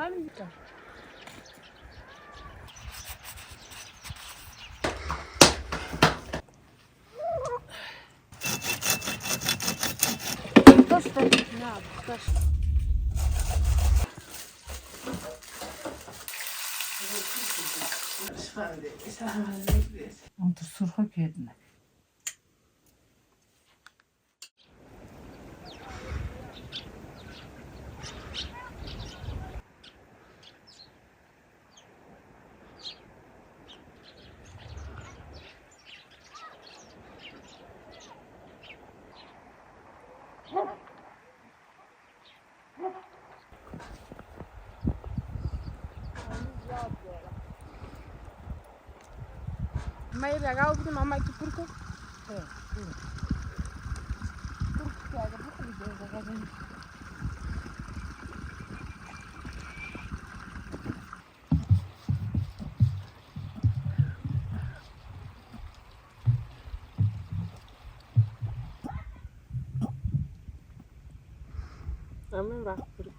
Hani bir tane. Ne yaptık? Ondur surha kedine. Mai legal porque mamãe que porco. Evet. Kuruk ya da bu gidiyor zaten. Também vai porco.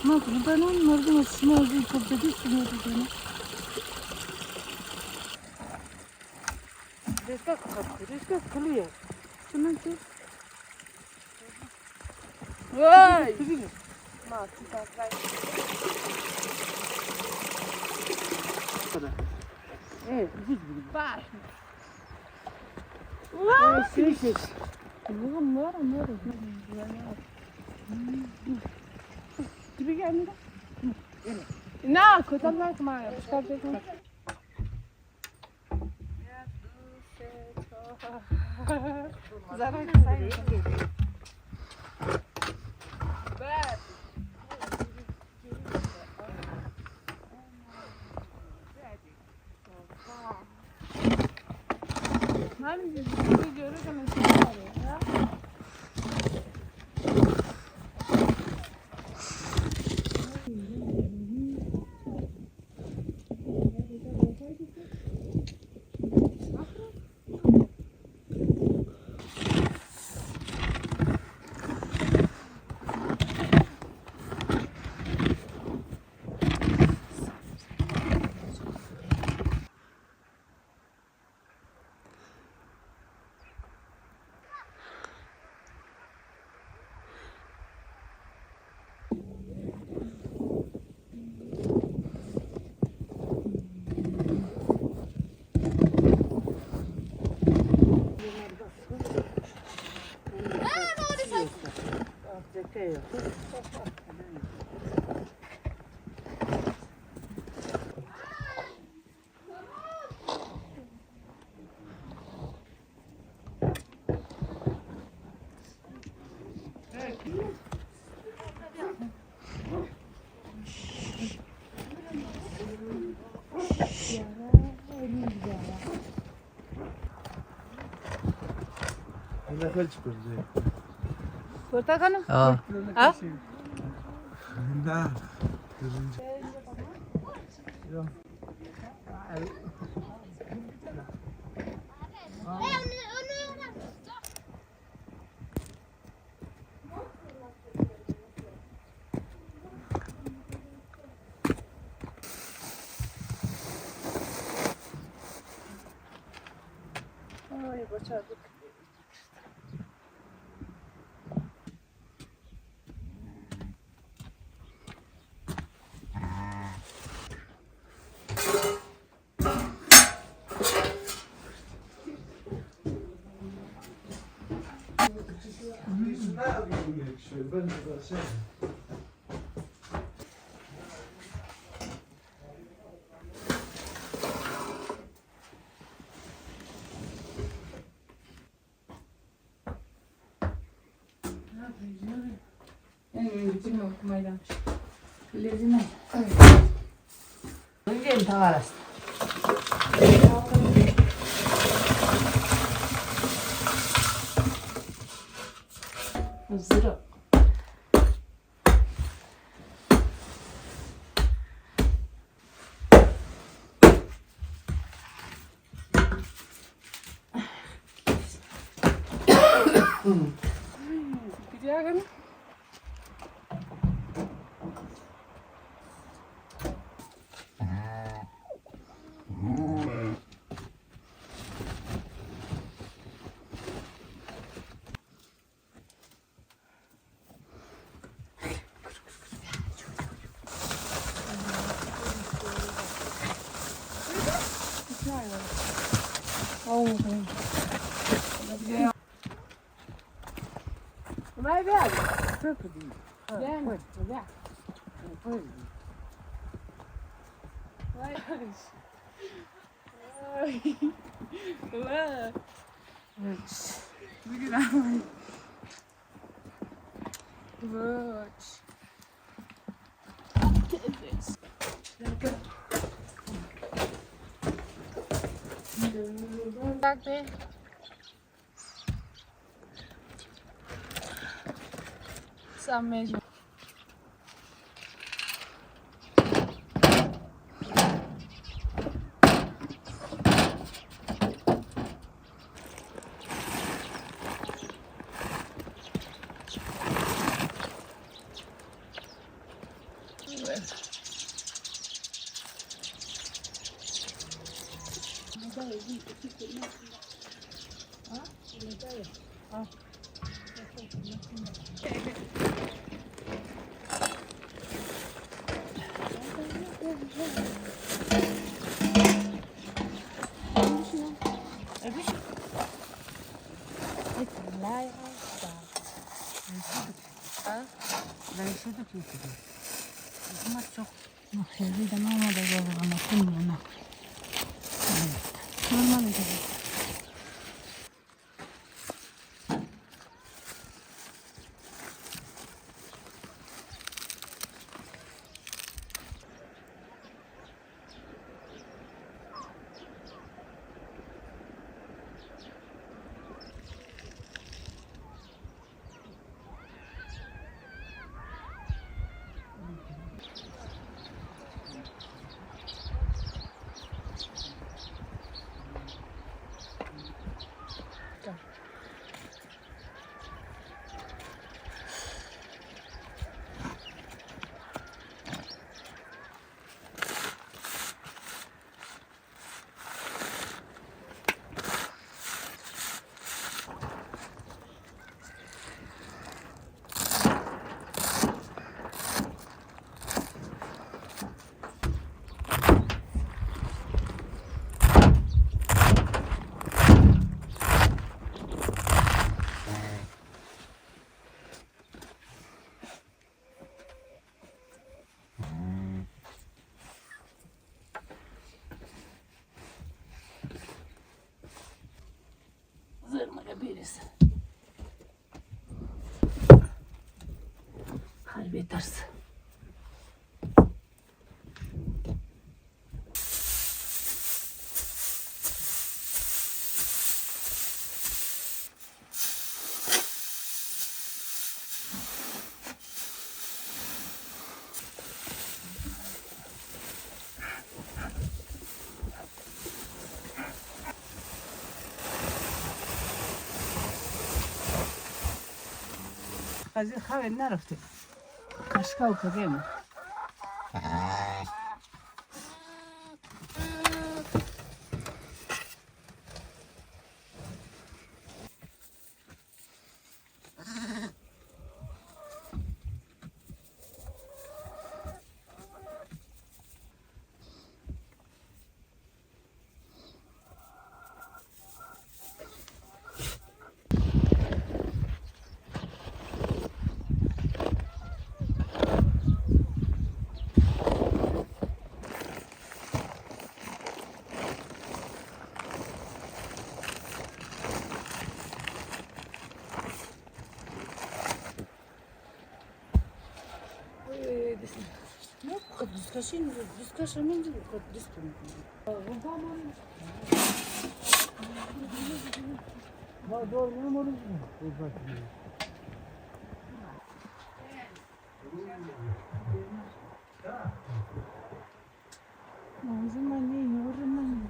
Ma buradan onlardan aslında olduğu çok dedi sunuyordu bana. Resca kılıyor. Şunun ki. Vay! Ma, fica atrás. Evet, güzel. Baixo. Uau! Sim, sim. Mora. Gibi geldi. Ne? Kotanlar kımaya. Çıkartacaksın. Zarar sayın. Hani bir görürken mesela ya. Ne kadar çıkıyor? Portakalım. Ha. Ha? Ne? Kırınca. Ay başardık. Ben de şey. Yani bütün okumaylamış. Lezine. Evet. Önce tavarası. Zırh. Gidiyor kan? Vai ver. Vem, vai. Vai. Ai. Ué. Virar. Vamos. Bak be. Sen mecbur. Evde normalde gelir ama kumluğuna. Evet. Normalde gelir. Zırmaya birisi. Kaybedersin. Kazi kahve ne yaptı? Kaşka oku değil mi? Ağzım anne yorum anne.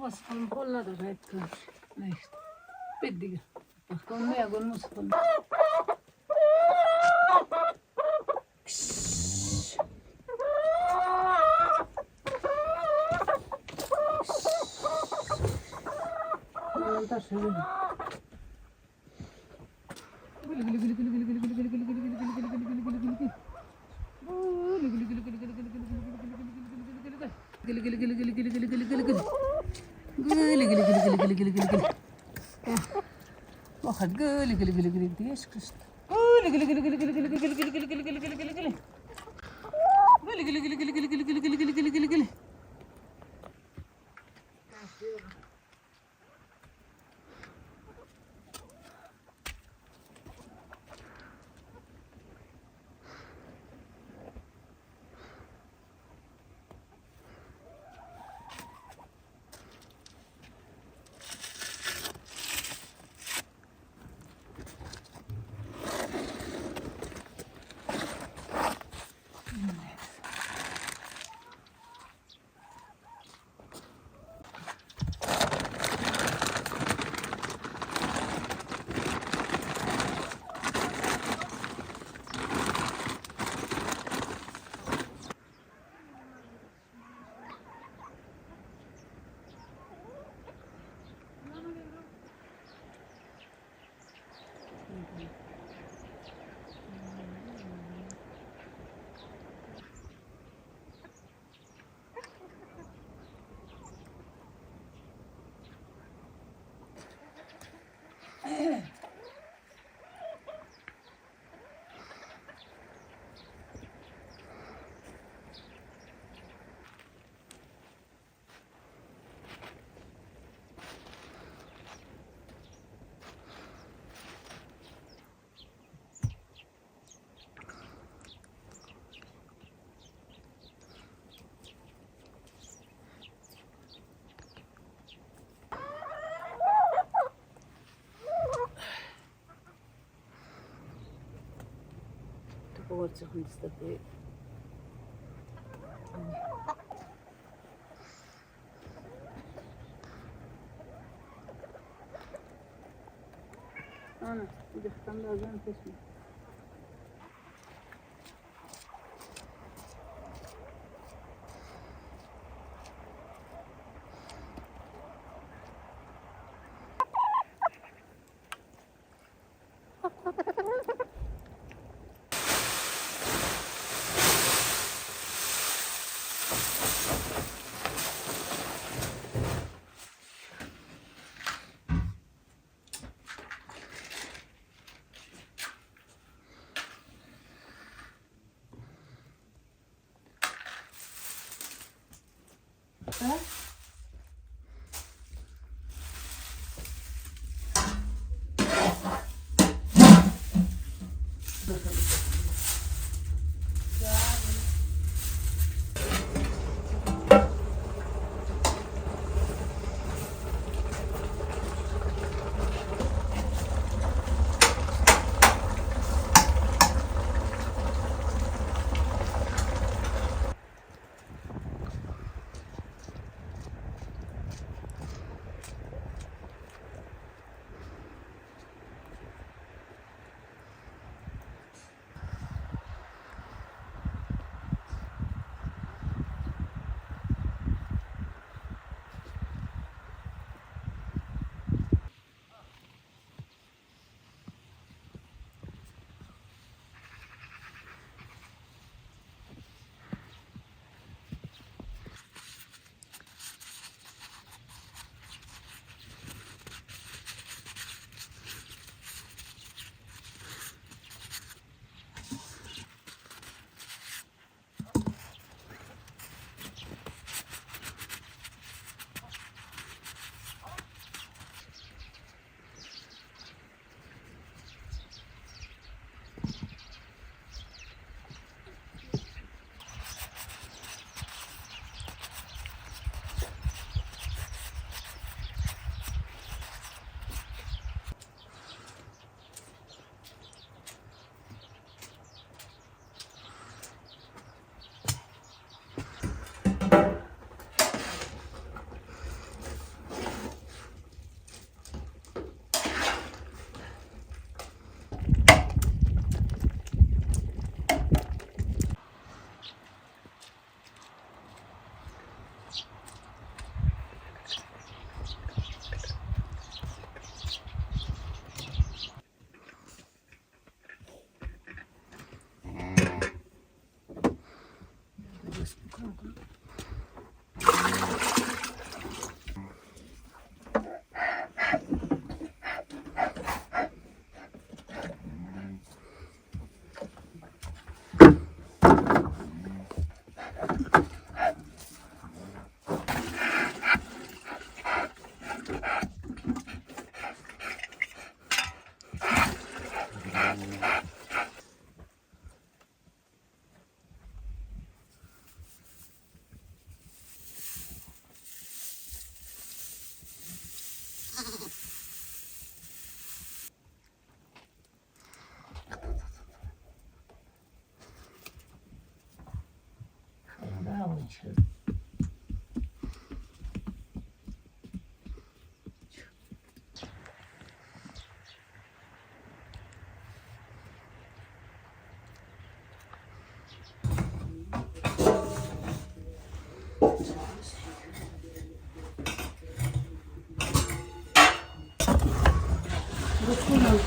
basıp kolladı gayet kılmış. Ne işte. Bitti. Bak olmaya golümüz kolladı. Da şöyle. Gülü gülü gülü gülü gülü gülü gülü gülü gülü gülü gülü gülü gülü gülü gülü gülü gülü. Połączyć niestety. Ana, idę tam razem też. Busku'nun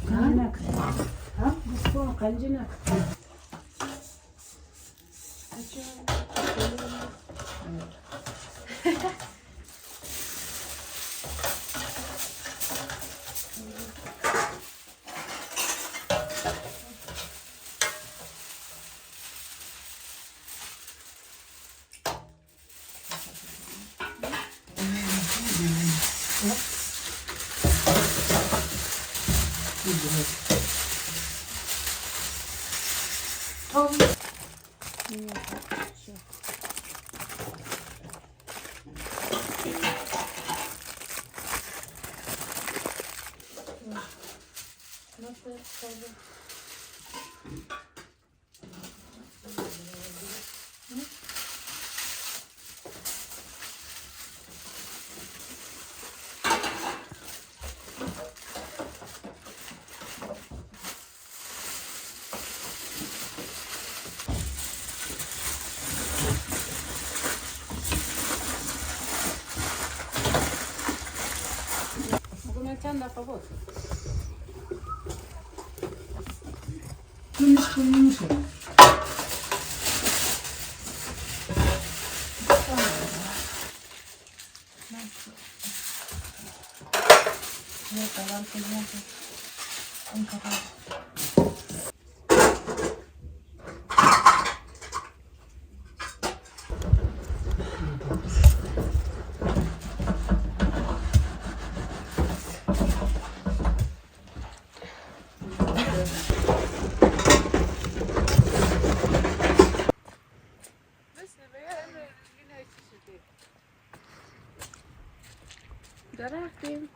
kancına kıtı. Ha? Busku'nun kancına kıtı. Come ci anda a favore? Gümüş. Där är det.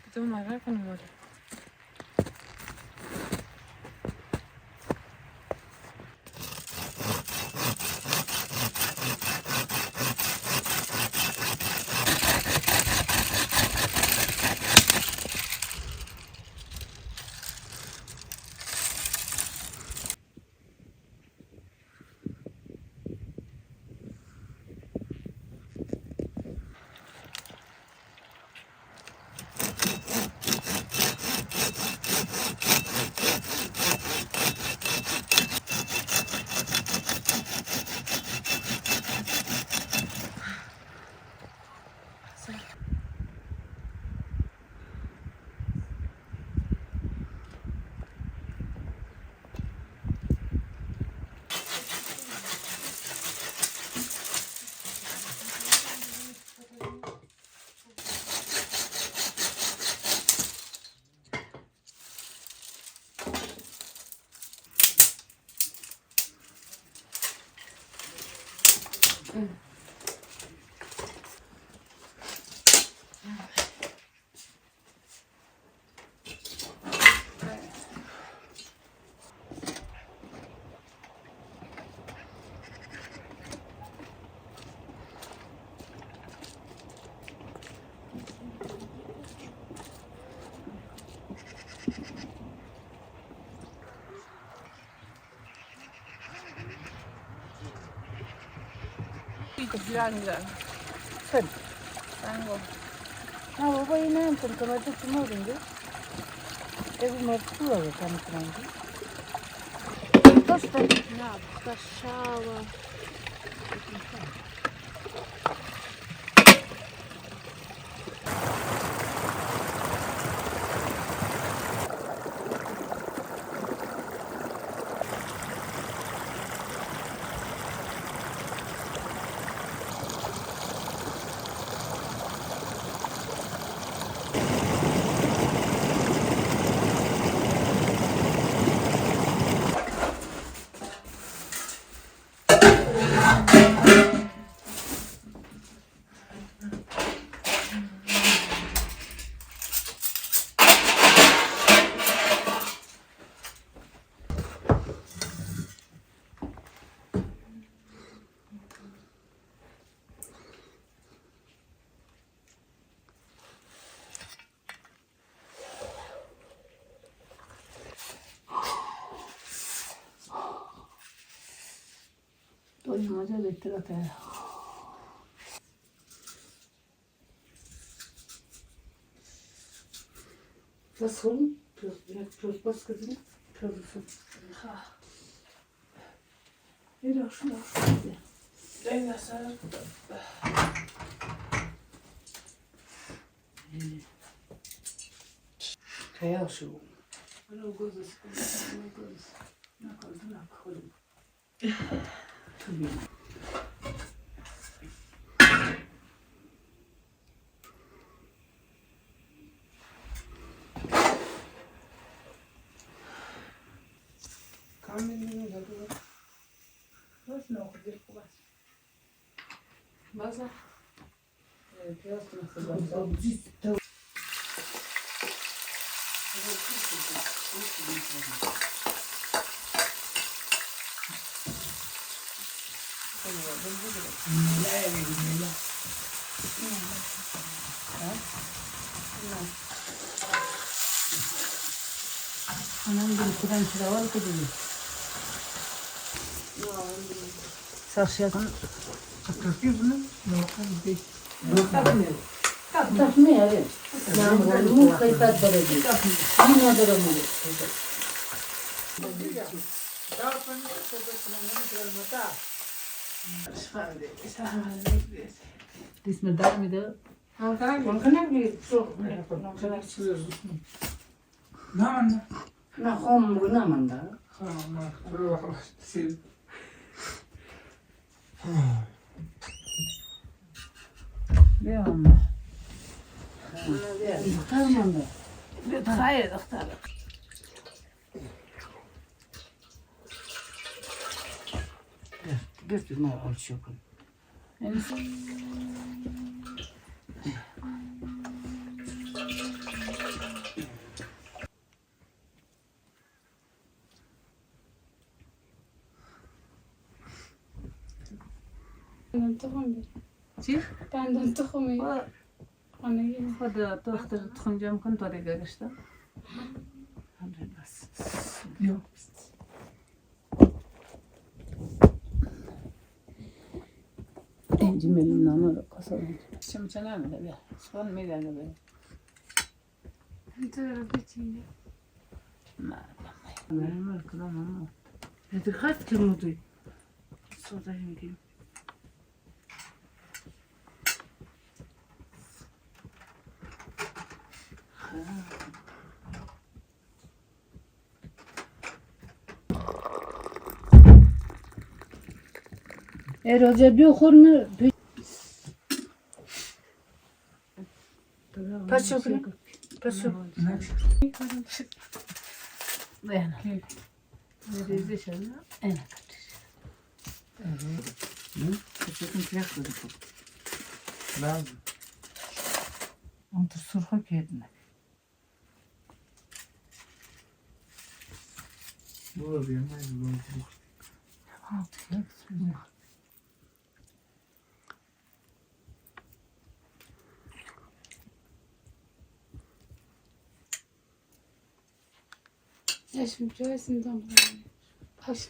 Itu marah kan marah. Grande. Sen. Tango. Ha baba yine tomato tumaringi. Ebu martuva da tanıtrangi. Tosta. Na, kasciava. Doymaca bitti öte. Nasıl? Toz bas kızım. Tozlusun. Bir de şunu. Zeynep sen. Kaya şu. Bunu gözü sıkıntı. Ne kaldı ne kaldı. Tabii. Kamilini de dur. Nasıl okuyacak bu bas? Baza. Biraz nasıl? Anam bir kuran çıra var ki değil. Saçyadan Takıyor bunu. Yok abi. takmıyor evet. Yani bu kayıpat derece. Yine durumu. Bismillah mi de? Hankana bir çok. Ne anne? Na hom bu namanda. Tamam. Dur bakalım. Sil. Ne ama? Tamam da. Hayır doktor. Götürme ölçüyor. Benden tohum bir. Çi? Benden tohum bir. Ona yine. Hadi doktor tıkınacağım kan toraya gelişti. Hadi bas. Yok. Encimelim namı kasalım. Şimdi çana mı da? Son meydan da böyle. Dur bitince. Ben var kılam ama. Hadi kaç kilometre? Sodayım diyeyim. Hoca bir okurunu paşa okunu. Paşa. Dayan. Nerede dışarı? En kötü. Paşa'nın kıyak dedi bu. Nerede? Onu da surha kedine. Burada diyeyim. Ya şimdi göğsünden. Paş.